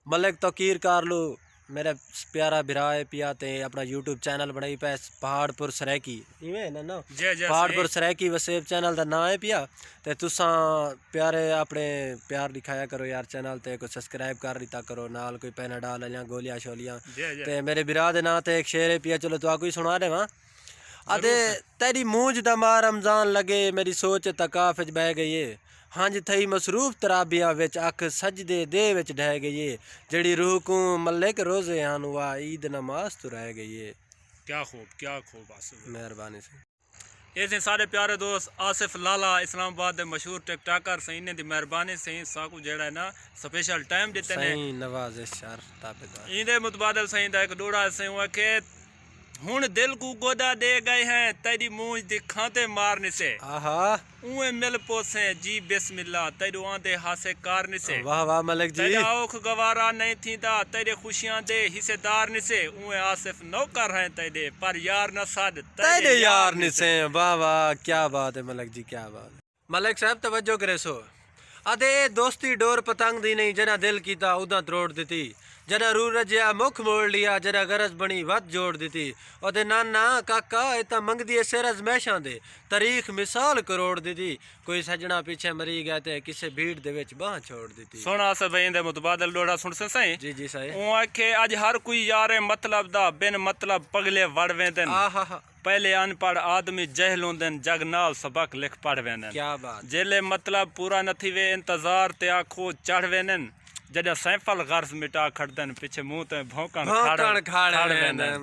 मलिक तकीर कारलू मेरा प्यारा बिराए पिया ते अपना यूट्यूब चैनल बनाई पे पहाड़पुर सरैकी इवें ना ना पहाड़पुर सरैकी वसेब चैनल दा नाम है पिया ते तुसा प्यारे अपने प्यार दिखाया करो यार चैनल ते कोई सब्सक्राइब कर दिता करो नाल कोई पैना डाल या गोलियां शोलियां ते मेरे बिरा दे नाम ते एक शेर है पिया चलो तो कोई सुना देवा अदे तेरी मूंज दा मां रमजान लगे मेरी सोच तकाफ च बह गई है हंज थई मसरूफ तराबिया विच अख सजदे दे विच ढह गई है जड़ी रूह को मलिक रोजे आन वा ईद नमाज तो रह गई है। क्या खूब आसिफ मेहरबानी से ऐसे सारे प्यारे दोस्त आसिफ लाला इस्लामाबाद के मशहूर टिकटाकर सही ने दी मेहरबानी सही साकू जेड़ा है ना स्पेशल टाइम दिते ने सही नवाजिश यार ताबेदार इंदे मुतबादल सही दा एक डोड़ा सही हुआ के हुन दिल को गोदा दे गए हैं तेरी मूंछ दी खाते मारने से आहा उए मिल पोसे जी बिस्मिल्लाह तेरे आंदे हासे कारने से वाह वाह मलिक जी तेरे औख गवारा नहीं थींदा तेरे खुशियां दे हिस्सेदार ने से उए आसिफ नौकर हैं तेरे पर यार न साद तेरे यार ने से वाह वाह क्या बात है मलिक जी क्या बात है। मलिक साहब तवज्जो करे सो अदे दोस्ती डोर पतंग दी नहीं जना दिल कीता उदा तरोड़ दिती जना रू रजिया मुख मोड़ लिया जना गरज बनी वत जोड़ दी ओदे नाना काका इतना मंगदी है सिर अजमैशां दे तारीख मिसाल करोड़ दी कोई सजना पीछे मरी गया ते किसे भीड़ दे विच बाह छोड़ दी सुना से भाई इंदे मुतबादल डोड़ा सुन से सही जी जी सही ओ आखे आज हर कोई यारे मतलब दा बिन मतलब पगले वड़ वेंदन आहा पहले अनपढ़ आदमी जहल होंदन जग नाल सबक लिख पढ़ वेंदन क्या बात जेले मतलब पूरा नथी वे इंतजार ते आखो चढ़ वेंदन जॾहिं सैफल गर्ज़ मिटा खड़दन पीछे मुंह ते भौंकण खाड़ वेंदन।